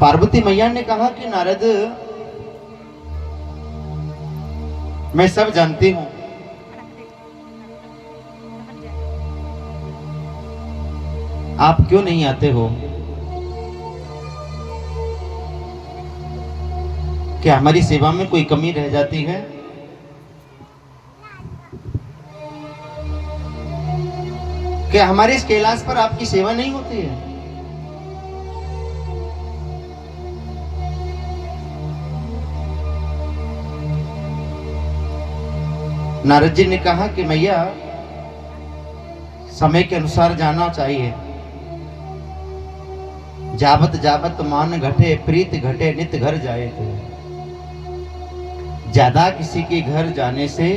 पार्वती मैया ने कहा कि नारद, मैं सब जानती हूं, आप क्यों नहीं आते हो? क्या हमारी सेवा में कोई कमी रह जाती है? क्या हमारे इस कैलाश पर आपकी सेवा नहीं होती है? नारद जी ने कहा कि मैया, समय के अनुसार जाना चाहिए। जावत जावत मान घटे, प्रीत घटे, नित घर जाए तो। ज्यादा किसी के घर जाने से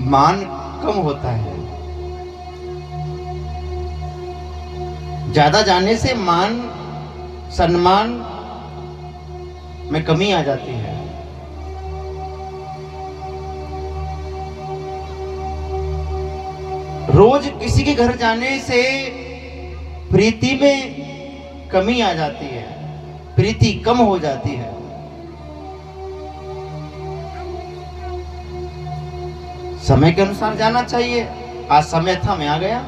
मान कम होता है, ज्यादा जाने से मान सम्मान में कमी आ जाती है। रोज किसी के घर जाने से प्रीति में कमी आ जाती है, प्रीति कम हो जाती है। समय के अनुसार जाना चाहिए। आज समय था, मैं आ गया।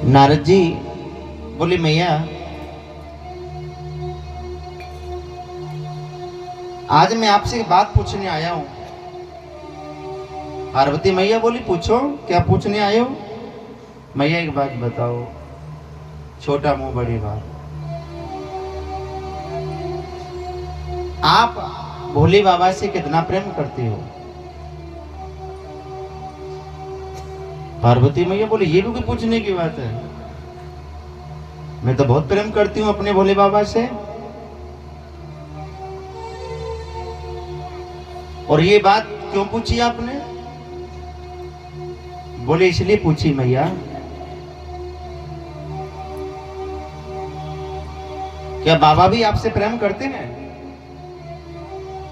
नारद जी बोले, मैया आज मैं आपसे एक बात पूछने आया हूं। पार्वती मैया बोली, पूछो, क्या पूछने आए हो? मैया एक बात बताओ, छोटा मुंह बड़ी बात। आप भोले बाबा से कितना प्रेम करती हो? पार्वती मैया बोली, ये भी पूछने की बात है? मैं तो बहुत प्रेम करती हूँ अपने भोले बाबा से। और ये बात क्यों पूछी आपने? बोले, इसलिए पूछी मैया, क्या बाबा भी आपसे प्रेम करते हैं?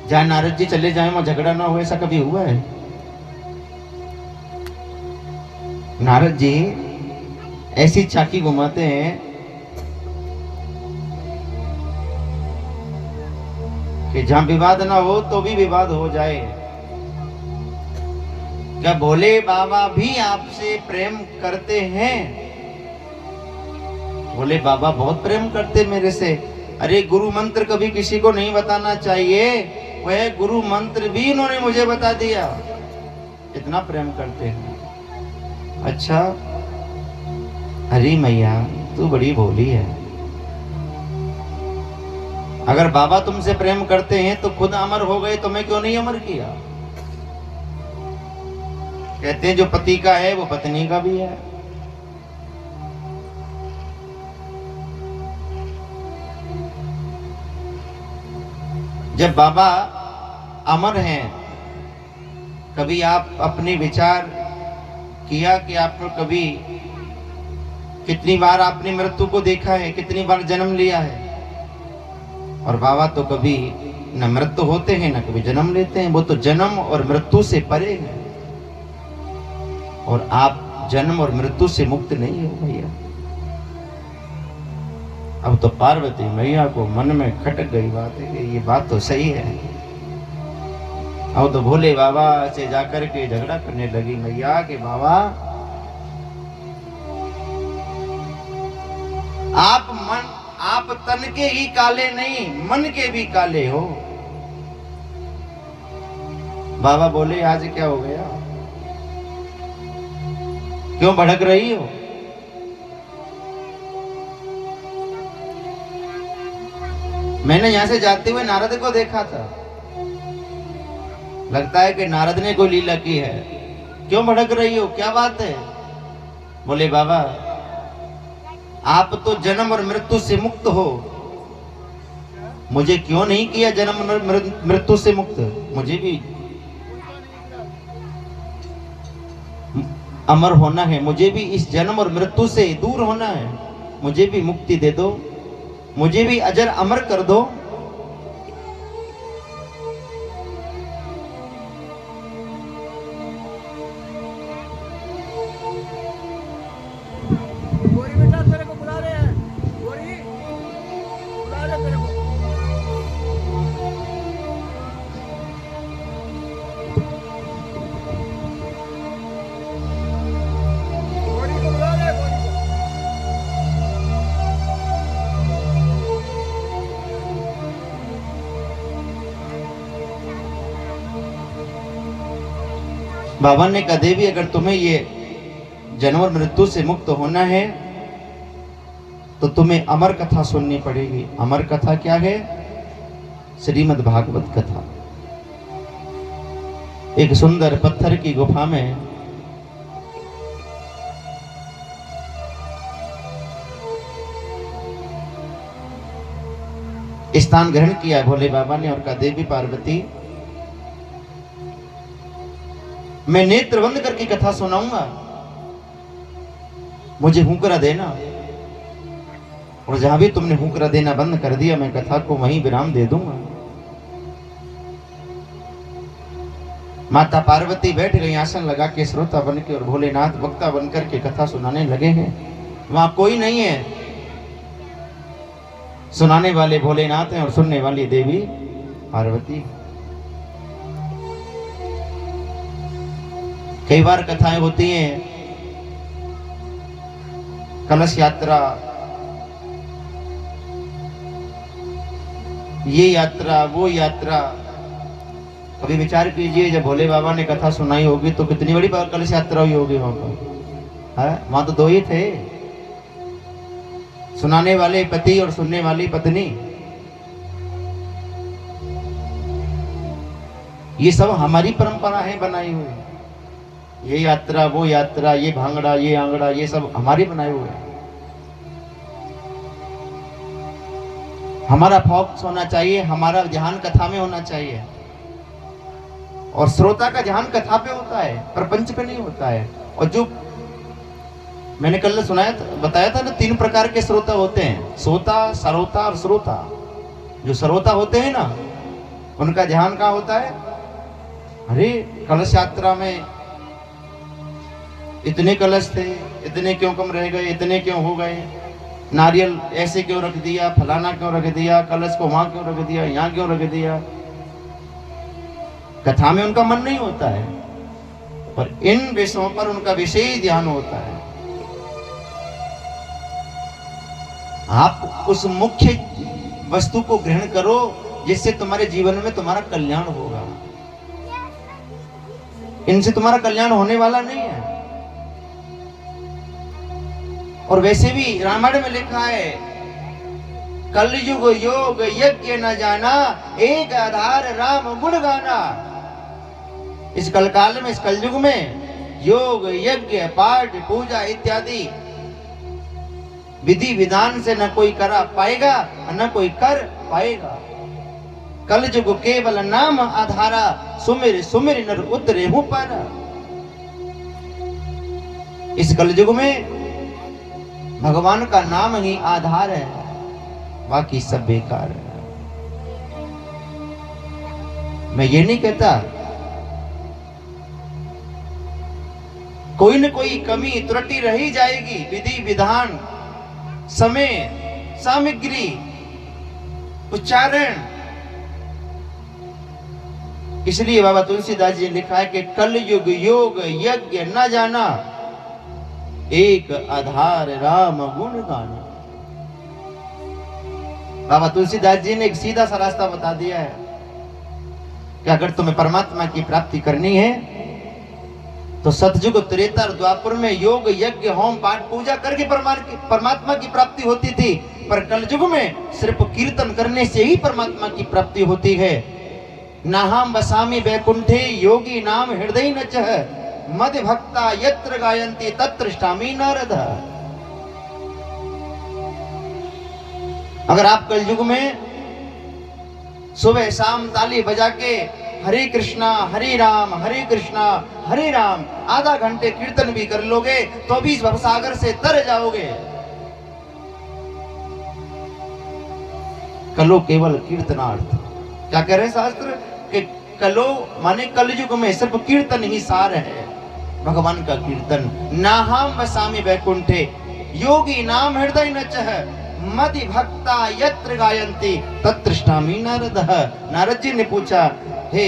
जहां नारद जी चले जाए वहां झगड़ा ना हो, ऐसा कभी हुआ है? नारद जी ऐसी चाकी घुमाते हैं कि जहां विवाद ना हो तो भी विवाद हो जाए। क्या भोले बाबा भी आपसे प्रेम करते हैं? भोले बाबा बहुत प्रेम करते मेरे से। अरे गुरु मंत्र कभी किसी को नहीं बताना चाहिए, वह गुरु मंत्र भी इन्होंने मुझे बता दिया। इतना प्रेम करते हैं। अच्छा, अरे मैया तू बड़ी भोली है। अगर बाबा तुमसे प्रेम करते हैं तो खुद अमर हो गए, तो मैं क्यों नहीं अमर किया? कहते हैं जो पति का है वो पत्नी का भी है। जब बाबा अमर हैं, कभी आप अपने विचार किया कि आपने कभी कितनी बार आपने मृत्यु को देखा है, कितनी बार जन्म लिया है? और बाबा तो कभी न मृत्यु होते हैं न कभी जन्म लेते हैं। वो तो जन्म और मृत्यु से परे हैं, और आप जन्म और मृत्यु से मुक्त नहीं हो भैया। अब तो पार्वती मैया को मन में खटक गई बात है कि ये बात तो सही है। अब तो भोले बाबा से जाकर के झगड़ा करने लगी मैया कि बाबा आप तन के ही काले नहीं, मन के भी काले हो। बाबा बोले, आज क्या हो गया? क्यों भड़क रही हो? मैंने यहां से जाते हुए नारद को देखा था, लगता है कि नारद ने कोई लीला की है। क्यों भड़क रही हो, क्या बात है? बोले, बाबा आप तो जन्म और मृत्यु से मुक्त हो, मुझे क्यों नहीं किया जन्म और मृत्यु से मुक्त? मुझे भी अमर होना है, मुझे भी इस जन्म और मृत्यु से दूर होना है। मुझे भी मुक्ति दे दो, मुझे भी अजर अमर कर दो। बाबा ने कहा देवी अगर तुम्हें ये जन्म मृत्यु से मुक्त होना है तो तुम्हें अमर कथा सुननी पड़ेगी। अमर कथा क्या है? श्रीमद् भागवत कथा। एक सुंदर पत्थर की गुफा में स्थान ग्रहण किया भोले बाबा ने और कहा देवी पार्वती मैं नेत्र बंद करके कथा सुनाऊंगा, मुझे हुंकरा देना, और जहां भी तुमने हुंकरा देना बंद कर दिया मैं कथा को वहीं विराम दे दूंगा। माता पार्वती बैठ गई आसन लगा के श्रोता बन के और भोलेनाथ वक्ता बनकर के कथा सुनाने लगे हैं। वहां कोई नहीं है, सुनाने वाले भोलेनाथ हैं और सुनने वाली देवी पार्वती। कई बार कथाएं होती हैं, कलश यात्रा, ये यात्रा वो यात्रा। कभी विचार कीजिए जब भोले बाबा ने कथा सुनाई होगी तो कितनी बड़ी बार कलश यात्रा हुई होगी वहां पर। वहां तो दो ही थे, सुनाने वाले पति और सुनने वाली पत्नी। ये सब हमारी परंपरा है बनाई हुई। ये यात्रा वो यात्रा, ये भांगड़ा ये आंगड़ा, ये सब हमारे बनाए हुए हैं। हमारा फोकस होना चाहिए, हमारा ध्यान कथा में होना चाहिए, और श्रोता का ध्यान कथा पे होता है, प्रपंच पे नहीं होता है। और जो मैंने कल सुनाया बताया था ना, 3 प्रकार के श्रोता होते हैं, सोता, सरोता और श्रोता। जो श्रोता होते हैं ना उनका ध्यान कहाँ होता है? अरे कलश यात्रा में इतने कलश थे, इतने क्यों कम रह गए, इतने क्यों हो गए, नारियल ऐसे क्यों रख दिया, फलाना क्यों रख दिया, कलश को वहां क्यों रख दिया, यहाँ क्यों रख दिया। कथा में उनका मन नहीं होता है, पर इन विषयों पर उनका विशेष ध्यान होता है। आप उस मुख्य वस्तु को ग्रहण करो जिससे तुम्हारे जीवन में तुम्हारा कल्याण होगा। इनसे तुम्हारा कल्याण होने वाला नहीं है। और वैसे भी रामायण में लिखा है, कलयुग योग यज्ञ न जाना, एक आधार राम गुण गाना। इस कलकाल में, इस कलयुग में योग यज्ञ पाठ पूजा इत्यादि विधि विधान से न कोई करा पाएगा न कोई कर पाएगा। कलयुग केवल नाम आधारा, सुमिर सुमिर नर उतरे हूं पारा। इस कलयुग में भगवान का नाम ही आधार है, बाकी सब बेकार है। मैं ये नहीं कहता कोई न कोई कमी त्रुटि रही जाएगी, विधि विधान, समय, सामग्री, उच्चारण। इसलिए बाबा तुलसीदास जी ने लिखा है कि कलयुग योग यज्ञ न जाना, एक आधार राम गुण गाना। बाबा तुलसीदास जी ने एक सीधा सा रास्ता बता दिया है कि अगर तुम्हें परमात्मा की प्राप्ति करनी है तो सतयुग त्रेता और द्वापर में योग यज्ञ होम पाठ पूजा करके परमात्मा की प्राप्ति होती थी, पर कलयुग में सिर्फ कीर्तन करने से ही परमात्मा की प्राप्ति होती है। नाहम वसामि वैकुंठे योगी नाम हृदय न चह, मद भक्ता यत्र गायन्ति तत्र ष्टामि नारद। अगर आप कलयुग में सुबह शाम ताली बजा के हरे कृष्णा हरे राम हरे राम आधा घंटे कीर्तन भी कर लोगे तो भी इस भवसागर से तर जाओगे। कलो केवल कीर्तनार्थ। क्या कह रहे हैं शास्त्र कि कलो माने कलयुग में सिर्फ कीर्तन ही सार है, भगवान का कीर्तन। नाहम वसामि वैकुंठे योगी नाम हृदय न चह, मदि भक्ता यत्र गायन्ति तत्र ष्टामि नारद। नारद जी ने पूछा, हे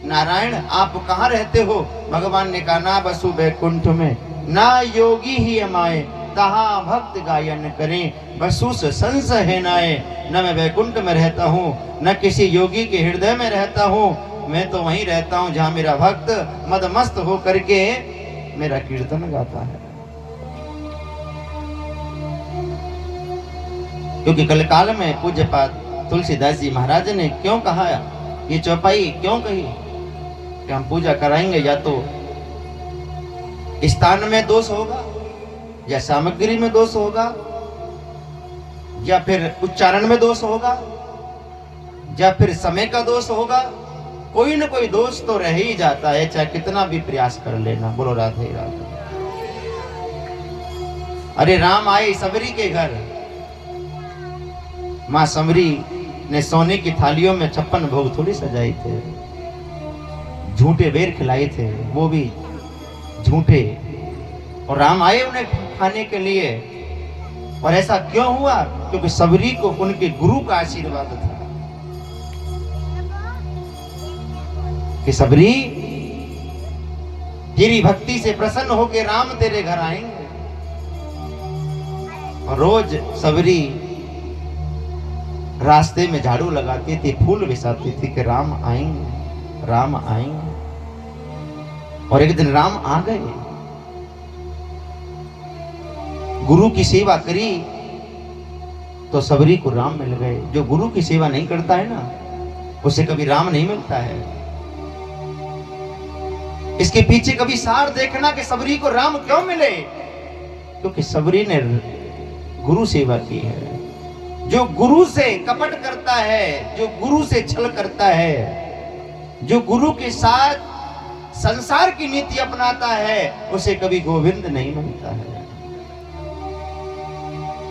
नारायण आप कहाँ रहते हो? भगवान ने कहा, ना बसु वैकुंठ में, ना योगी ही अमाए, तहाँ भक्त गायन करें, बसुस संस है नाए। न मैं वैकुंठ में रहता हूँ, न किसी योगी के हृदय में रहता हूँ, मैं तो वहीं रहता हूं जहां मेरा भक्त मदमस्त हो करके मेरा कीर्तन गाता है। क्योंकि कल काल में पूज्यपाद तुलसीदास जी महाराज ने क्यों कहा, ये चौपाई क्यों कही कि हम पूजा कराएंगे या तो स्थान में दोष होगा, या सामग्री में दोष होगा, या फिर उच्चारण में दोष होगा, या फिर समय का दोष होगा। कोई न कोई दोष तो रह ही जाता है, चाहे कितना भी प्रयास कर लेना। बोलो राधे राधे। अरे राम आए सबरी के घर, मां समरी ने सोने की थालियों में 56 भोग थोड़ी सजाए थे, झूठे बेर खिलाए थे, वो भी झूठे, और राम आए उन्हें खाने के लिए। और ऐसा क्यों हुआ? क्योंकि सबरी को उनके गुरु का आशीर्वाद था कि सबरी तेरी भक्ति से प्रसन्न होकर राम तेरे घर आएंगे। और रोज सबरी रास्ते में झाड़ू लगाती थी, फूल बिछाती थी कि राम आएंगे, राम आएंगे। और एक दिन राम आ गए, गुरु की सेवा करी तो सबरी को राम मिल गए। जो गुरु की सेवा नहीं करता है ना, उसे कभी राम नहीं मिलता है। इसके पीछे कभी सार देखना कि सबरी को राम क्यों मिले, क्योंकि सबरी ने गुरु सेवा की है। जो गुरु से कपट करता है, जो गुरु से छल करता है, जो गुरु के साथ संसार की नीति अपनाता है, उसे कभी गोविंद नहीं मिलता है।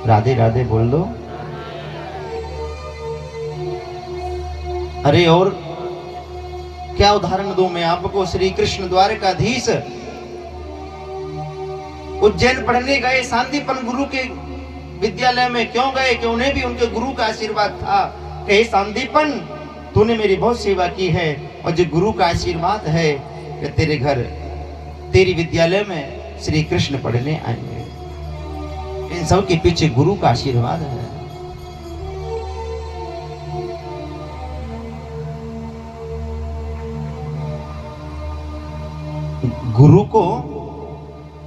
राधे राधे बोल दो। अरे और क्या उदाहरण दूं मैं आपको। श्री कृष्ण द्वारकाधीश उज्जैन पढ़ने गए, सांदीपन गुरु के विद्यालय में क्यों गए? कि उन्हें भी उनके गुरु का आशीर्वाद था कि सांदीपन तूने मेरी बहुत सेवा की है, और जो गुरु का आशीर्वाद है कि तेरे घर तेरी विद्यालय में श्री कृष्ण पढ़ने आएंगे। इन सब के पीछे गुरु का आशीर्वाद है। गुरु को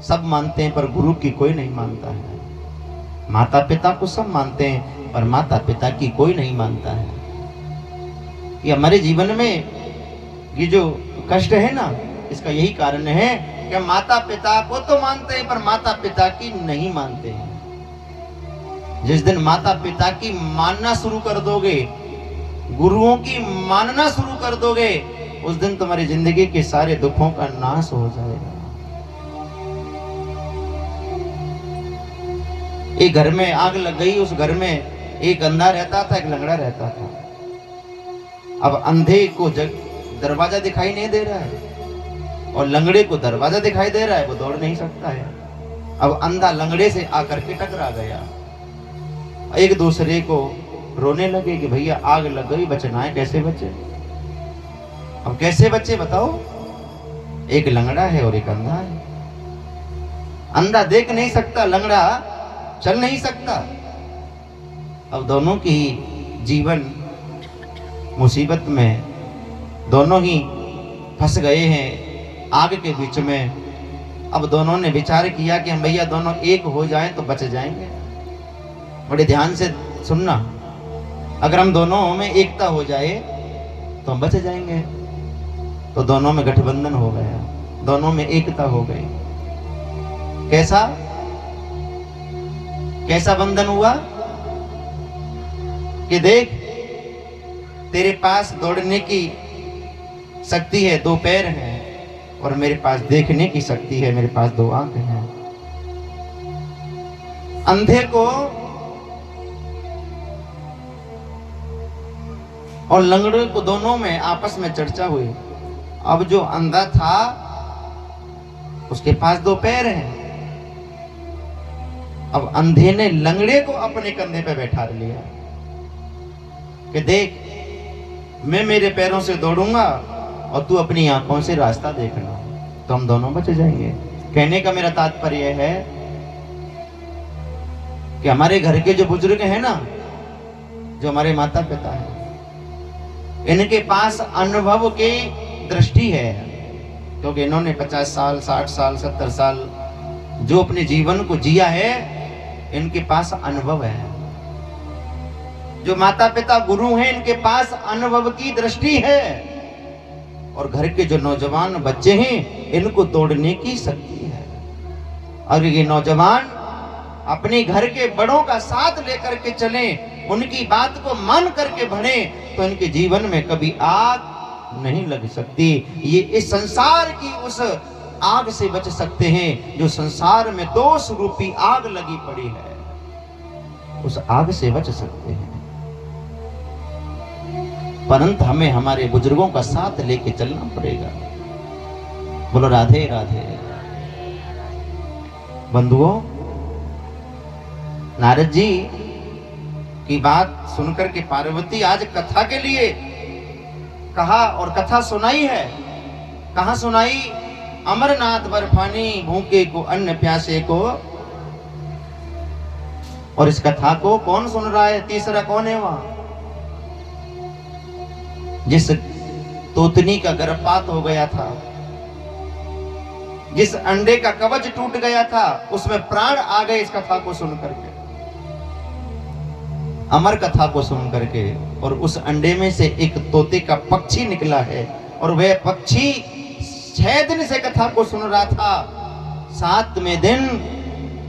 सब मानते हैं, पर गुरु की कोई नहीं मानता है। माता पिता को सब मानते हैं, पर माता पिता की कोई नहीं मानता है। ये हमारे जीवन में ये जो कष्ट है ना, इसका यही कारण है कि माता पिता को तो मानते हैं, पर माता पिता की नहीं मानते हैं। जिस दिन माता पिता की मानना शुरू कर दोगे, गुरुओं की मानना शुरू कर दोगे, उस दिन तुम्हारी जिंदगी के सारे दुखों का नाश हो जाएगा। एक घर में आग लग गई, उस घर में एक अंधा रहता था, एक लंगड़ा रहता था। अब अंधे को दरवाजा दिखाई नहीं दे रहा है, और लंगड़े को दरवाजा दिखाई दे रहा है, वो दौड़ नहीं सकता है। अब अंधा लंगड़े से आकर के टकरा गया। एक दूसरे को रोने लगे कि भैया आग लग गई, बचना है, कैसे बचे? अब कैसे बचे बताओ? एक लंगड़ा है और एक अंधा है। अंधा देख नहीं सकता, लंगड़ा चल नहीं सकता। अब दोनों की जीवन मुसीबत में, दोनों ही फंस गए हैं आग के बीच में। अब दोनों ने विचार किया कि हम भैया दोनों एक हो जाएं तो बच जाएंगे। बड़े ध्यान से सुनना, अगर हम दोनों में एकता हो जाए तो हम बच जाएंगे। तो दोनों में गठबंधन हो गया, दोनों में एकता हो गई। कैसा कैसा बंधन हुआ कि देख, तेरे पास दौड़ने की शक्ति है, 2 पैर हैं, और मेरे पास देखने की शक्ति है, मेरे पास 2 आंखें हैं। अंधे को और लंगड़े को दोनों में आपस में चर्चा हुई। अब जो अंधा था उसके पास 2 पैर हैं। अब अंधे ने लंगड़े को अपने कंधे पे बैठा लिया कि देख, मैं मेरे पैरों से दौड़ूंगा और तू अपनी आंखों से रास्ता देखना, तो हम दोनों बच जाएंगे। कहने का मेरा तात्पर्य है कि हमारे घर के जो बुजुर्ग हैं ना, जो हमारे माता पिता हैं, इनके पास अनुभव की दृष्टि है, क्योंकि इन्होंने 50 साल 60 साल 70 साल जो अपने जीवन को जिया है, इनके पास अनुभव है। जो माता पिता गुरु हैं, इनके पास अनुभव की दृष्टि है, और घर के जो नौजवान बच्चे हैं, इनको तोड़ने की शक्ति है। और ये नौजवान अपने घर के बड़ों का साथ लेकर के चले, उनकी बात को मान करके बढ़े, तो इनके जीवन में कभी आग नहीं लग सकती। ये इस संसार की उस आग से बच सकते हैं जो संसार में दोष रूपी आग लगी पड़ी है, उस आग से बच सकते हैं। परंतु हमें हमारे बुजुर्गों का साथ लेके चलना पड़ेगा। बोलो राधे राधे। बंधुओं, नारद जी की बात सुनकर के पार्वती आज कथा के लिए कहा और कथा सुनाई है। कहां सुनाई? अमरनाथ बर्फानी, भूखे को अन्न, प्यासे को। और इस कथा को कौन सुन रहा है? तीसरा कौन है वहां? जिस तोतनी का गर्भपात हो गया था, जिस अंडे का कवच टूट गया था, उसमें प्राण आ गए इस कथा को सुन करके, अमर कथा को सुन करके। और उस अंडे में से एक तोते का पक्षी निकला है, और वह पक्षी 6 दिन से कथा को सुन रहा था। 7वें दिन,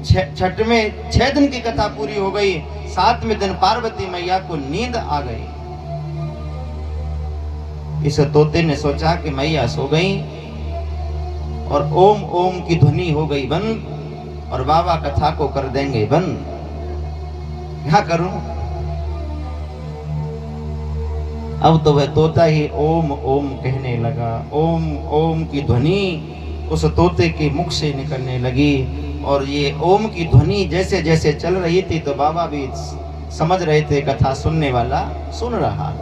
छठ में 6 दिन की कथा पूरी हो गई। 7वें दिन पार्वती मैया को नींद आ गई। इस तोते ने सोचा कि मैया सो गई, और ओम ओम की ध्वनि हो गई बंद, और बाबा कथा को कर देंगे बंद। क्या करूं? अब तो वह तोता ही ओम ओम कहने लगा। ओम ओम की ध्वनि उस तोते के मुख से निकलने लगी, और ये ओम की ध्वनि जैसे जैसे चल रही थी, तो बाबा भी समझ रहे थे कथा सुनने वाला सुन रहा।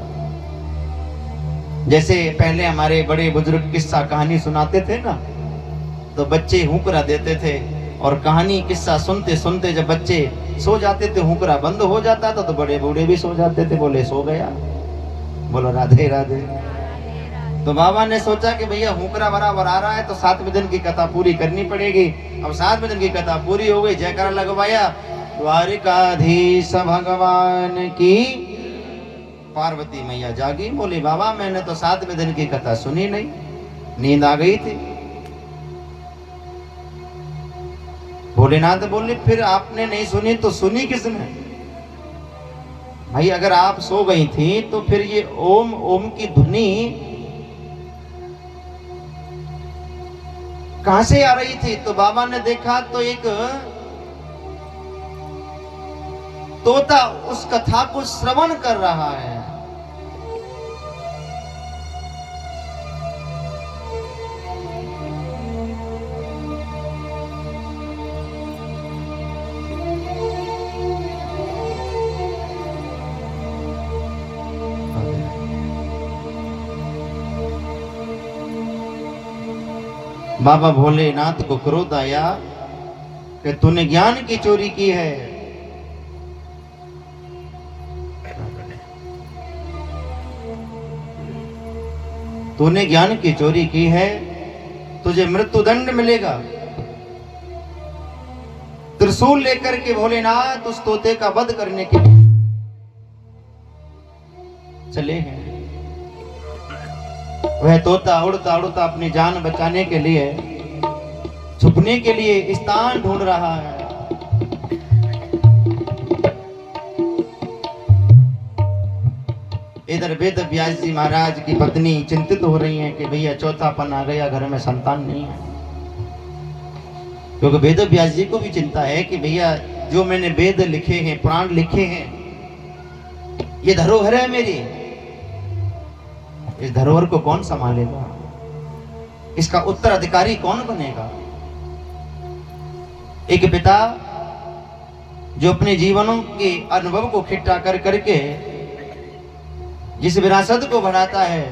जैसे पहले हमारे बड़े बुजुर्ग किस्सा कहानी सुनाते थे ना, तो बच्चे हुंकरा देते थे, और कहानी किस्सा सुनते सुनते जब बच्चे सो जाते थे, हुंकरा बंद हो जाता था, तो बड़े बूढ़े भी सो जाते थे, बोले सो गया। बोलो राधे राधे। तो बाबा ने सोचा कि भैया हुंकरा बराबर आ रहा है, तो 7वें दिन की कथा पूरी करनी पड़ेगी। अब 7वें दिन की कथा पूरी हो गई, जयकारा लगवाया, द्वारिकाधीश भगवान की। पार्वती मैया जागी, बोली बाबा मैंने तो 7वें दिन की कथा सुनी नहीं, नींद आ गई थी। भोलेनाथ बोले फिर आपने नहीं सुनी तो सुनी किसने? भाई अगर आप सो गई थी तो फिर ये ओम ओम की ध्वनि कहां से आ रही थी? तो बाबा ने देखा तो एक तोता उस कथा को श्रवण कर रहा है। बाबा भोलेनाथ को क्रोध आया कि तूने ज्ञान की चोरी की है। तूने ज्ञान की चोरी की है, तुझे मृत्युदंड मिलेगा। त्रिशूल लेकर के भोलेनाथ उस तोते का वध करने के लिए चले हैं। वह तोता उड़ता उड़ता अपनी जान बचाने के लिए, छुपने के लिए स्थान ढूंढ रहा है। इधर वेद व्यास जी महाराज की पत्नी चिंतित हो रही हैं कि भैया चौथापन आ गया, घर में संतान नहीं है। क्योंकि वेद व्यास जी को भी चिंता है कि भैया जो मैंने वेद लिखे हैं, पुराण लिखे हैं, ये धरोहर है मेरी, इस धरोहर को कौन संभालेगा? इसका उत्तराधिकारी कौन बनेगा? एक पिता जो अपने जीवनों के अनुभव को इकट्ठा कर करके जिस विरासत को बढ़ाता है,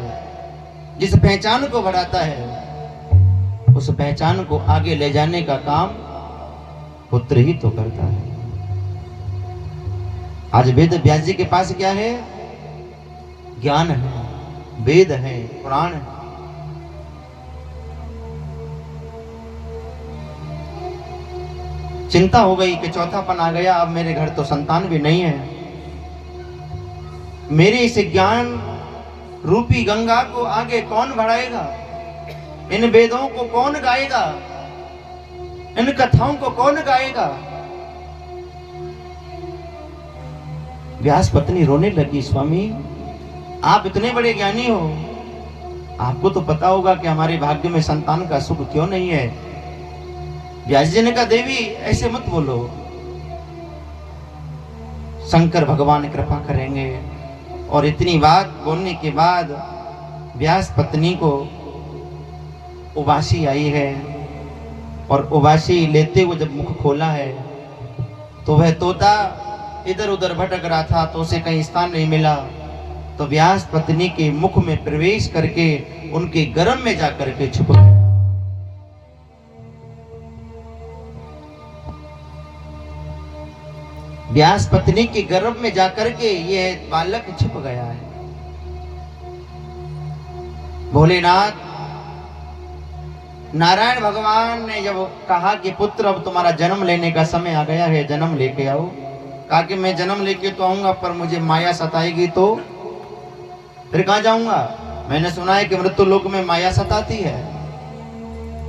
जिस पहचान को बढ़ाता है, उस पहचान को आगे ले जाने का काम पुत्र ही तो करता है। आज वेद व्यास जी के पास क्या है? ज्ञान है। वेद है, पुराण है। चिंता हो गई कि चौथापन आ गया, अब मेरे घर तो संतान भी नहीं है। मेरे इस ज्ञान रूपी गंगा को आगे कौन बढ़ाएगा? इन वेदों को कौन गाएगा? इन कथाओं को कौन गाएगा? व्यास पत्नी रोने लगी, स्वामी आप इतने बड़े ज्ञानी हो, आपको तो पता होगा कि हमारे भाग्य में संतान का सुख क्यों नहीं है। व्यास जी ने कहा, देवी ऐसे मत बोलो, शंकर भगवान कृपा करेंगे। और इतनी बात बोलने के बाद व्यास पत्नी को उबासी आई है, और उबासी लेते हुए जब मुख खोला है तो वह तोता इधर उधर भटक रहा था, तो उसे कहीं स्थान नहीं मिला, तो व्यास पत्नी के मुख में प्रवेश करके उनके गर्भ में जाकर के छुप गया। व्यास पत्नी के गर्भ में जाकर के यह बालक छुप गया है। भोलेनाथ नारायण भगवान ने जब कहा कि पुत्र अब तुम्हारा जन्म लेने का समय आ गया है, जन्म लेके आओ, कहा कि मैं जन्म लेके तो आऊंगा, पर मुझे माया सताएगी तो फिर कहां जाऊंगा? मैंने सुना है कि मृत्यु लोक में माया सताती है।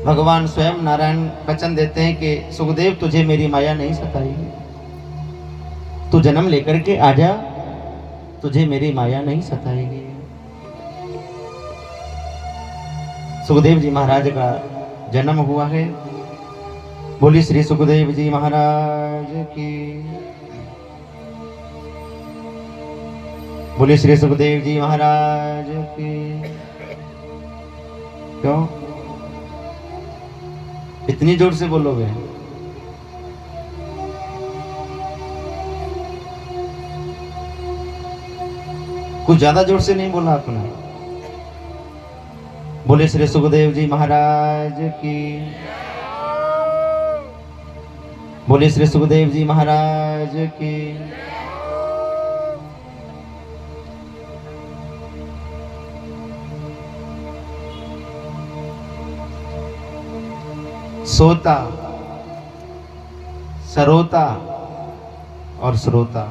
भगवान स्वयं नारायण वचन देते हैं कि सुखदेव तुझे मेरी माया नहीं सताएगी, तू जन्म लेकर के आजा, तुझे मेरी माया नहीं सताएगी। सुखदेव जी महाराज का जन्म हुआ है। बोली श्री सुखदेव जी महाराज की, बोली श्री सुखदेव जी महाराज की। क्यों इतनी जोर से बोलोगे? कुछ ज्यादा जोर से नहीं बोला आपने। बोले श्री सुखदेव जी महाराज की, बोले श्री सुखदेव जी महाराज की। सोता, सरोता और श्रोता,